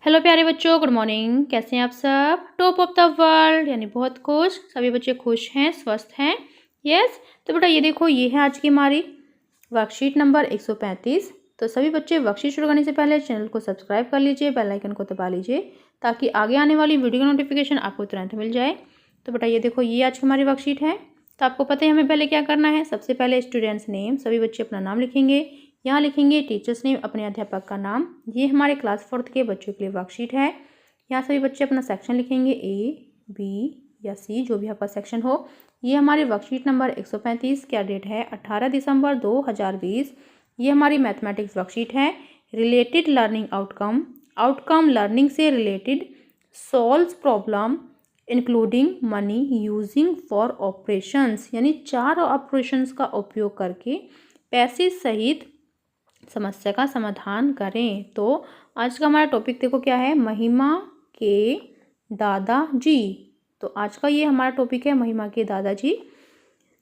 Hello प्यारे बच्चों, good morning. कैसे हैं आप सब? टॉप ऑफ द वर्ल्ड यानी बहुत खुश। सभी बच्चे खुश हैं, स्वस्थ हैं। यस। तो बेटा ये देखो, ये है आज की हमारी वर्कशीट नंबर 135। तो सभी बच्चे वर्कशीट शुरू करने से पहले चैनल को सब्सक्राइब कर लीजिए, बेल आइकन को दबा लीजिए ताकि आगे आने वाली वीडियो का नोटिफिकेशन आपको तुरंत मिल जाए। तो बेटा ये देखो, ये आज की हमारी वर्कशीट है। तो आपको पता है हमें पहले क्या करना है। सबसे पहले स्टूडेंट्स नेम, सभी बच्चे अपना नाम लिखेंगे। यहाँ लिखेंगे टीचर्स नेम, अपने अध्यापक का नाम। ये हमारे क्लास 4th के बच्चों के लिए वर्कशीट है। यहाँ सभी बच्चे अपना सेक्शन लिखेंगे, ए, बी या सी, जो भी आपका सेक्शन हो। ये हमारी वर्कशीट नंबर 135। क्या डेट है? 18 दिसंबर 2020। ये हमारी मैथमेटिक्स वर्कशीट है। Related learning outcome, outcome learning से related. Solves problem including money using four operations, यानी 4 ऑपरेशंस का उपयोग करके पैसे सहित समस्या का समाधान करें। तो आज का हमारा टॉपिक देखो क्या है, महिमा के दादाजी। तो आज का ये हमारा टॉपिक है महिमा के दादाजी।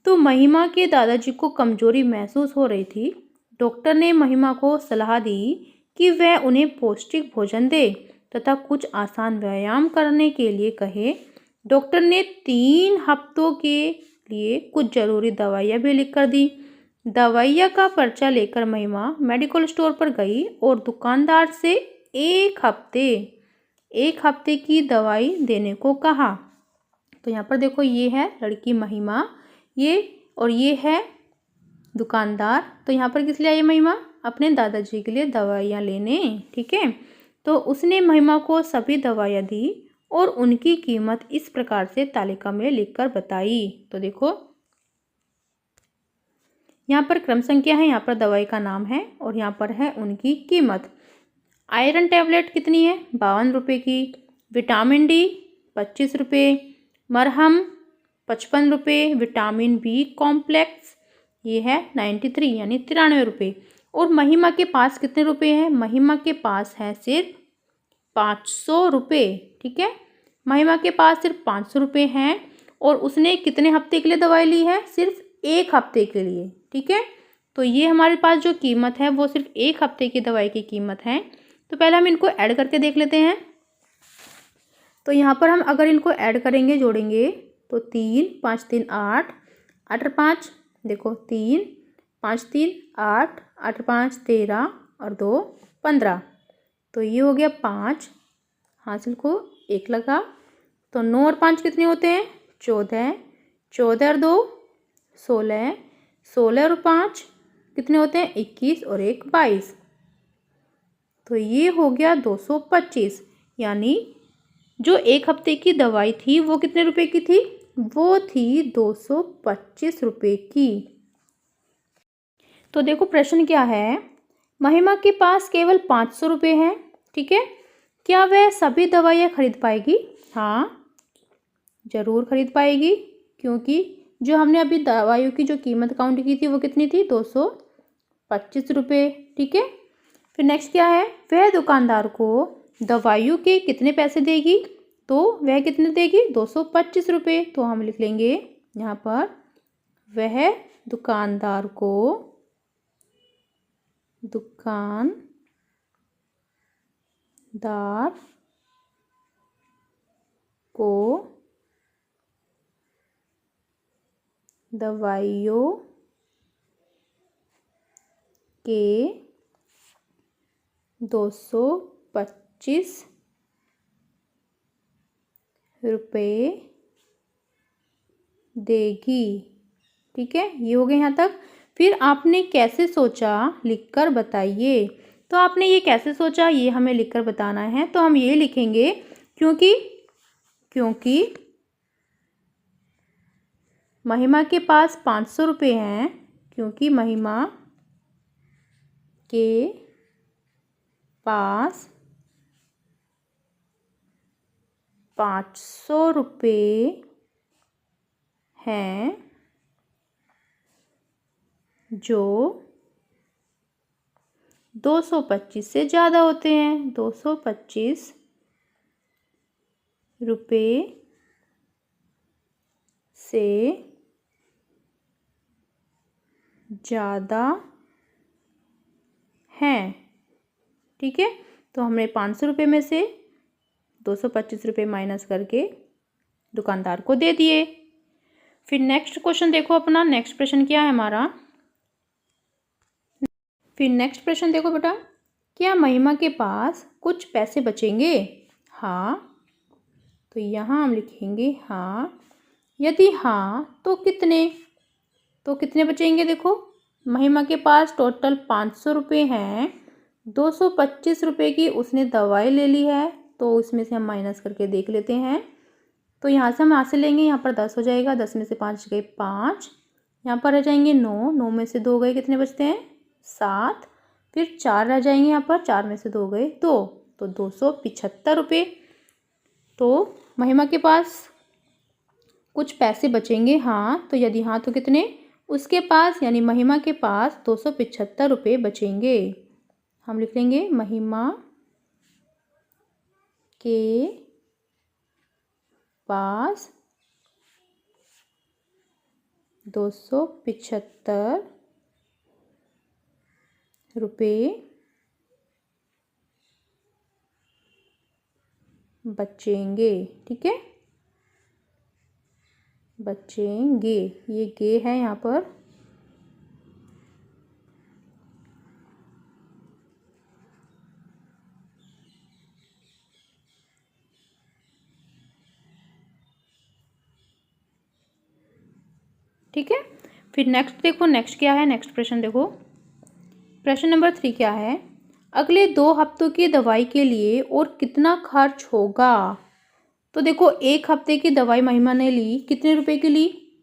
तो महिमा के दादाजी को कमजोरी महसूस हो रही थी। डॉक्टर ने महिमा को सलाह दी कि वह उन्हें पौष्टिक भोजन दे तथा कुछ आसान व्यायाम करने के लिए कहे। डॉक्टर ने 3 हफ्तों के लिए कुछ जरूरी दवाइयाँ भी लिख कर दी। दवाइयाँ का पर्चा लेकर महिमा मेडिकल स्टोर पर गई और दुकानदार से एक हफ्ते की दवाई देने को कहा। तो यहाँ पर देखो, ये है लड़की महिमा, ये है दुकानदार। तो यहाँ पर किस लिए आई महिमा? अपने दादाजी के लिए दवाइयाँ लेने। ठीक है। तो उसने महिमा को सभी दवाइयाँ दी और उनकी कीमत इस प्रकार से तालिका में लिखकर बताई। तो देखो, यहाँ पर क्रम संख्या है, यहाँ पर दवाई का नाम है और यहाँ पर है उनकी कीमत। आयरन टैबलेट कितनी है? 52 रुपये की। विटामिन डी 25 रुपये। मरहम 55 रुपये। विटामिन बी कॉम्प्लेक्स ये है 93 यानी 93 रुपये। और महिमा के पास कितने रुपए हैं? महिमा के पास है सिर्फ 500 रुपये। ठीक है, महिमा के पास सिर्फ 500 रुपये हैं और उसने कितने हफ्ते के लिए दवाई ली है? सिर्फ 1 हफ्ते के लिए। ठीक है, तो ये हमारे पास जो कीमत है वो सिर्फ 1 हफ्ते की दवाई की कीमत है। तो पहले हम इनको ऐड करके देख लेते हैं। तो यहाँ पर हम अगर इनको ऐड करेंगे, जोड़ेंगे, तो 3 5 3 8 8 और 5 देखो 3 5 3 8 8 5 13 और 2 15। तो ये हो गया 5, हासिल को 1 लगा। तो 9 और 5 कितने होते हैं? 14। 14 और 2 16। 16 और 5 कितने होते हैं? 21 और 1 22। तो ये हो गया 225। यानी जो 1 हफ्ते की दवाई थी वो कितने रुपए की थी? वो थी 225 रुपये की। तो देखो प्रश्न क्या है, महिमा के पास केवल 500 रुपये हैं। ठीक है, क्या वह सभी दवाइयाँ खरीद पाएगी? हाँ, जरूर खरीद पाएगी, क्योंकि जो हमने अभी दवाइयों की जो कीमत काउंट की थी वो कितनी थी? 225 रुपये। ठीक है, फिर नेक्स्ट क्या है, वह दुकानदार को दवाइयों के कितने पैसे देगी? तो वह कितने देगी? 225 रुपये। तो हम लिख लेंगे यहाँ पर, वह दुकानदार को दवाइयों के 225 रुपये देगी। ठीक है, ये हो गया यहाँ तक। फिर आपने कैसे सोचा, लिखकर बताइए। तो आपने ये कैसे सोचा, ये हमें लिखकर बताना है। तो हम ये लिखेंगे, क्योंकि महिमा के पास 500 रुपये हैं, क्योंकि महिमा के पास 500 रुपये हैं जो 225 से ज़्यादा होते हैं। 225 रुपये से ज़्यादा हैं। ठीक है, तो हमने 500 रुपये में से 225 रुपये माइनस करके दुकानदार को दे दिए। फिर नेक्स्ट क्वेश्चन देखो अपना, नेक्स्ट प्रश्न क्या है हमारा। फिर नेक्स्ट प्रश्न देखो बेटा, क्या महिमा के पास कुछ पैसे बचेंगे? हाँ, तो यहाँ हम लिखेंगे हाँ। यदि हाँ तो कितने? तो कितने बचेंगे? देखो महिमा के पास टोटल 500 रुपये हैं, 225 रुपये की उसने दवाई ले ली है, तो इसमें से हम माइनस करके देख लेते हैं। तो यहाँ से हम यहाँ से लेंगे, यहाँ पर 10 हो जाएगा, 10 में से 5 गए 5, यहाँ पर रह जाएंगे 9, 9 में से 2 गए, कितने बचते हैं 7, फिर 4 रह जाएंगे, यहाँ पर 4 में से 2 गए 2, तो 275 रुपये। तो महिमा के पास कुछ पैसे बचेंगे हाँ, तो यदि हाँ तो कितने? उसके पास यानी महिमा के पास 275 रुपये बचेंगे। हम लिख लेंगे महिमा के पास 275 रुपये बचेंगे। ठीक है, बचेंगे, ये गे है यहाँ पर। ठीक है, फिर नेक्स्ट देखो, नेक्स्ट क्या है, नेक्स्ट प्रश्न देखो। प्रश्न नंबर 3 क्या है? अगले 2 हफ्तों की दवाई के लिए और कितना खर्च होगा? तो देखो 1 हफ्ते की दवाई महिमा ने ली, कितने रुपए की ली?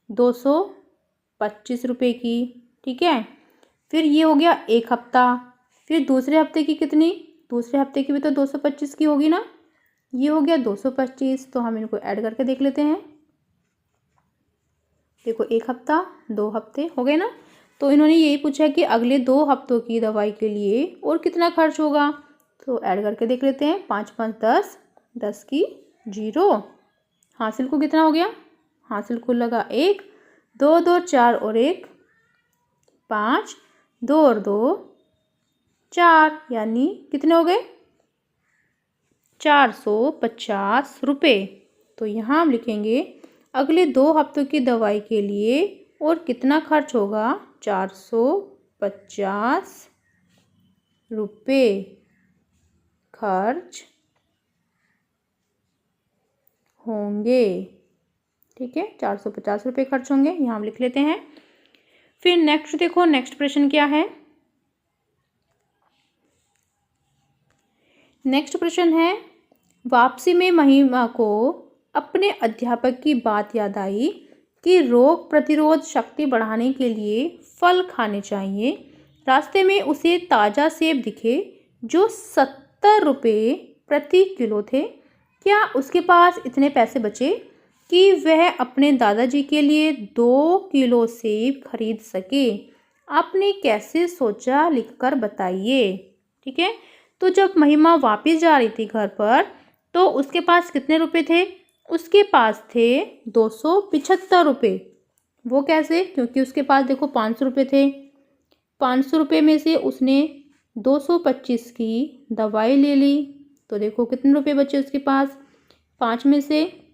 225 रुपये की। ठीक है, फिर ये हो गया 1 हफ्ता। फिर दूसरे हफ्ते की कितनी? दूसरे हफ्ते की भी तो 225 की होगी ना, ये हो गया 225। तो हम इनको ऐड करके देख लेते हैं। देखो 1 हफ्ता 2 हफ्ते हो गए ना, तो इन्होंने यही पूछा है कि अगले 2 हफ्तों की दवाई के लिए और कितना खर्च होगा। तो ऐड करके देख लेते हैं, 5 5 10, 10 की 0, हासिल को कितना हो गया? हासिल को लगा 1, 2 2 4 और 1 5, 2 और 2 4, यानी कितने हो गए? 450 रुपये। तो यहाँ हम लिखेंगे अगले 2 हफ्तों की दवाई के लिए और कितना खर्च होगा? 450 रुपये खर्च होंगे। ठीक है, 450 रुपये खर्च होंगे, यहाँ हम लिख लेते हैं। फिर नेक्स्ट देखो, नेक्स्ट प्रश्न क्या है? नेक्स्ट प्रश्न है, वापसी में महिमा को अपने अध्यापक की बात याद आई कि रोग प्रतिरोध शक्ति बढ़ाने के लिए फल खाने चाहिए। रास्ते में उसे ताज़ा सेब दिखे जो 70 रुपये प्रति किलो थे। क्या उसके पास इतने पैसे बचे कि वह अपने दादाजी के लिए 2 किलो सेब खरीद सके? आपने कैसे सोचा, लिखकर बताइए। ठीक है, तो जब महिमा वापस जा रही थी घर पर, तो उसके पास कितने रुपए थे? उसके पास थे 275 रुपये। वो कैसे? क्योंकि उसके पास देखो 500 रुपये थे, 500 रुपये में से उसने 225 की दवाई ले ली, तो देखो कितने रुपए बचे उसके पास। 5 में से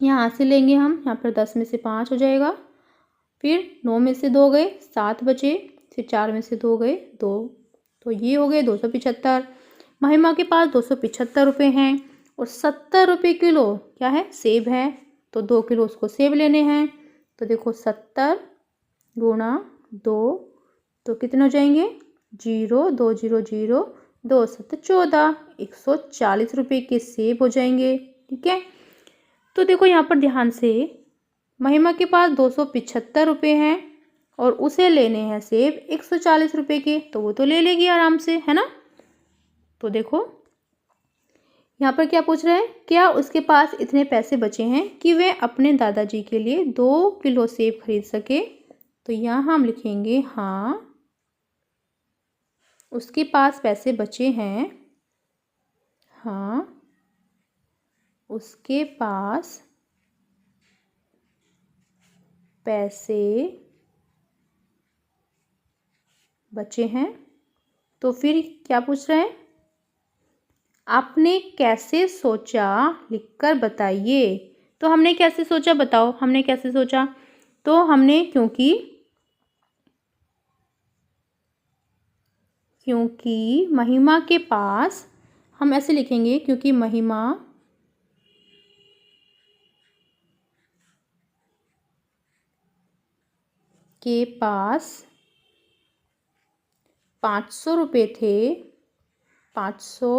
यहाँ से लेंगे हम, यहाँ पर 10 में से 5 हो जाएगा, फिर 9 में से 2 गए 7 बचे, फिर 4 में से 2 गए 2, तो ये हो गए 275। महिमा के पास 275 रुपये हैं और 70 रुपये किलो क्या है? सेब है, तो 2 किलो उसको सेब लेने हैं। तो देखो 70 गुणा 2, तो कितने हो जाएंगे? 0 2 0 0 2 7 14, 140 रुपये के सेब हो जाएंगे। ठीक है, तो देखो यहाँ पर ध्यान से, महिमा के पास 275 रुपये हैं और उसे लेने हैं सेब 140 रुपये के, तो वो तो ले लेगी आराम से, है ना। तो देखो यहाँ पर क्या पूछ रहा है? क्या उसके पास इतने पैसे बचे हैं कि वे अपने दादाजी के लिए 2 किलो सेब खरीद सके? तो यहाँ हम लिखेंगे हाँ, उसके पास पैसे बचे हैं। हाँ, उसके पास पैसे बचे हैं। तो फिर क्या पूछ रहे हैं? आपने कैसे सोचा लिखकर बताइए। तो हमने कैसे सोचा, बताओ हमने कैसे सोचा। तो हमने क्योंकि महिमा के पास, हम ऐसे लिखेंगे, क्योंकि महिमा के पास 500 रुपये थे, 500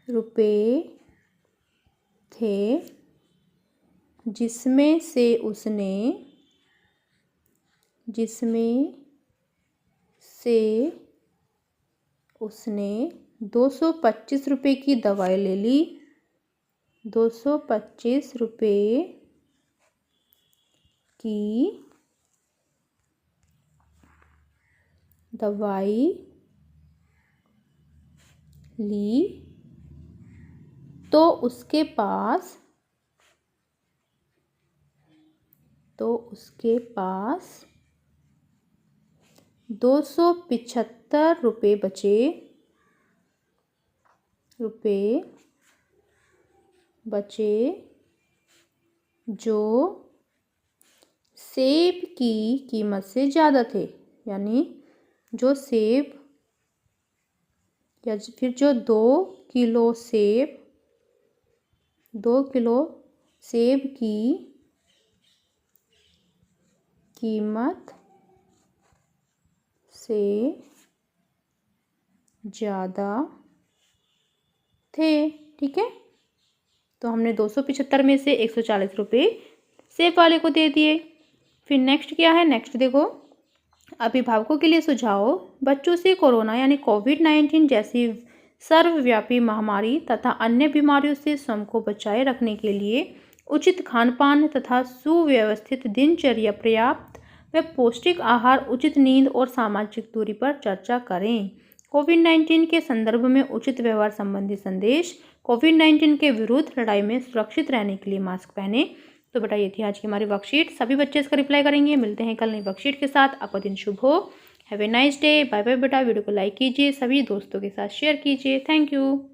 रुपये थे, जिसमें से उसने 225 रुपये की दवाई ले ली, 225 रुपये की दवाई ली, तो उसके पास 275 रुपये बचे, जो सेब की कीमत से ज़्यादा थे। यानी जो सेब, या फिर जो 2 किलो सेब की कीमत से ज़्यादा थे। ठीक है, तो हमने 275 में से 140 रुपये सेब वाले को दे दिए। फिर नेक्स्ट क्या है, नेक्स्ट देखो, अभिभावकों के लिए सुझाव। बच्चों से कोरोना यानी कोविड-19 जैसी सर्वव्यापी महामारी तथा अन्य बीमारियों से स्वयं को बचाए रखने के लिए उचित खान-पान तथा सुव्यवस्थित दिनचर्या, पर्याप्त व पौष्टिक आहार, उचित नींद और सामाजिक दूरी पर चर्चा करें। कोविड-19 के संदर्भ में उचित व्यवहार संबंधी संदेश। कोविड-19 के विरुद्ध लड़ाई में सुरक्षित रहने के लिए मास्क पहने। तो बेटा ये थी आज की हमारी वर्कशीट। सभी बच्चे इसका रिप्लाई करेंगे। मिलते हैं कल नई वर्कशीट के साथ। आपका दिन शुभ हो। Have a nice day. Bye bye बेटा। वीडियो को लाइक कीजिए, सभी दोस्तों के साथ शेयर कीजिए। Thank you.